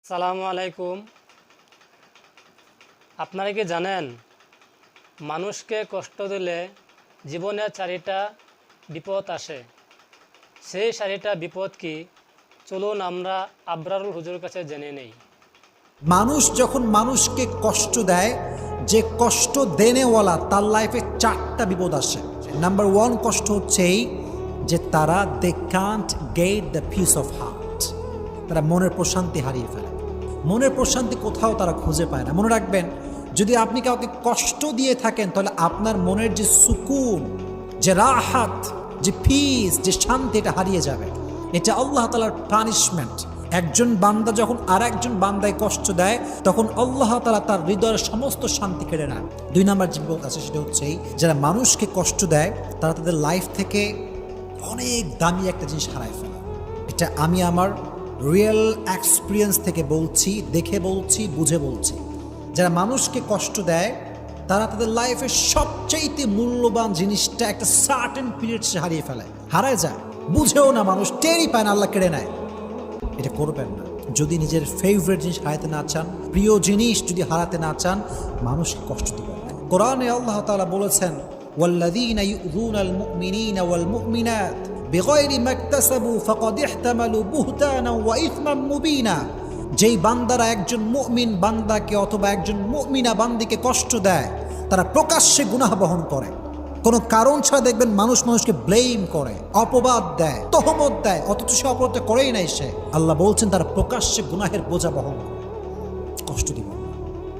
সালামু আলাইকুম। আপনারা কি জানেন মানুষকে কষ্ট দিলে জীবনে চারিটা বিপদ আসে? সেই চারিটা বিপদ কি? চলুন আমরা আবরারুল হুজুর কাছে জেনে নেই। মানুষ যখন মানুষকে কষ্ট দেয়, যে কষ্ট দেনেওয়ালা তার লাইফে চারটা বিপদ আসে। নাম্বার ওয়ান কষ্ট হচ্ছে এই যে তারা they can't get the peace of heart, তারা মনের প্রশান্তি হারিয়ে ফেলে। মনের প্রশান্তি কোথাও তারা খুঁজে পায় না। মনে রাখবেন, যদি আপনি কাউকে কষ্ট দিয়ে থাকেন তাহলে আপনার মনের যে সুকুন, যে রাহাত, যে পিস, যে শান্তি, এটা হারিয়ে যাবে। এটা আল্লাহ তাআলার পানিশমেন্ট। একজন বান্দা যখন আর একজন বান্দায় কষ্ট দেয় তখন আল্লাহ তাআলা তার হৃদয়ের সমস্ত শান্তি কেড়ে নেন। দুই নাম্বার যে বিপদ আছে সেটা হচ্ছে এই, যারা মানুষকে কষ্ট দেয় তারা তাদের লাইফ থেকে অনেক দামি একটা জিনিস হারায় ফেলে। এটা আমি আমার রিয়েল এক্সপিরিয়েন্স থেকে বলছি, দেখে বলছি, বুঝে বলছি। যারা মানুষকে কষ্ট দেয় তারা তাদের লাইফের সবচাইতে মূল্যবান জিনিসটা একটা সার্টেন পিরিয়ড হারিয়ে ফেলে, হারায় যায়, বুঝেও না, মানুষ টেরই পায় না, আল্লাহ কেড়ে নেয়। এটা করবেন না। যদি নিজের ফেভারিট জিনিস হারাতে না চান, প্রিয় জিনিস যদি হারাতে না চান, মানুষকে কষ্ট দিবেন না। কোরআনে আল্লাহ তাআলা বলেছেন, ওয়াল্লাযীনা ইউযুনাল মুমিনিনা ওয়াল মুমিনাত বিগাইরি মাকতাসাবু ফাকাদ ইহতামালু বুহতানা ওয়া ইসমান মুবিনা। যেই বান্দারা একজন মুমিন বান্দাকে অথবা একজন মুমিনা বান্দিকে কষ্ট দেয়, তারা প্রকাশ্যে গুনাহ বহন করে। কোনো কারণ ছাড়া দেখবেন মানুষ মানুষকে ব্লেম করে, অপবাদ দেয়, তহমত দেয়, অথচ সে অপরাধটা করেই নাই সে। আল্লাহ বলছেন তারা প্রকাশ্যে গুনাহের বোঝা বহন করে। কষ্ট দিব না,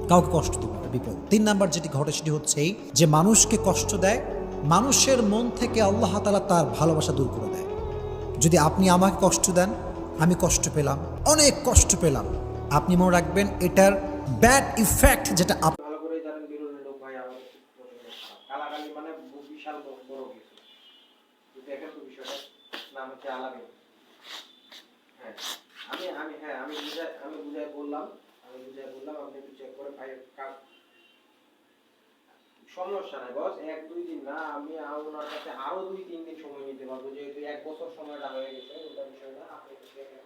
কাউকে কষ্ট দিব না, বিপদ। তিন নাম্বার যেটি ঘটে সেটি হচ্ছে এই যে মানুষকে কষ্ট দেয়, মানুষের মন থেকে আল্লাহ তাআলা তার ভালোবাসা দূর করে দেয়। যদি আপনি আমাকে কষ্ট দেন, আমি কষ্ট পেলাম, অনেক কষ্ট পেলাম, আপনি মনে রাখবেন এটার ব্যাড ইফেক্ট যেটা ভালো করে জানেন বিরল লোক ভাই আমাদের কালাকালি মানে বিশাল বড় কিছু দেখেন তো বিষয়টা নাম হচ্ছে আলামিন। হ্যাঁ আমি বুঝাই বললাম আপনি একটু চেক করে ভাই সমস্যা নাই বস, এক দুই দিন না, আমি ওনার কাছে আরো 2-3 দিন সময় নিতে পারবো, যেহেতু 1 বছর সময়টা হয়ে গেছে ওটা বিষয় না, আপনি একটু দেখেন।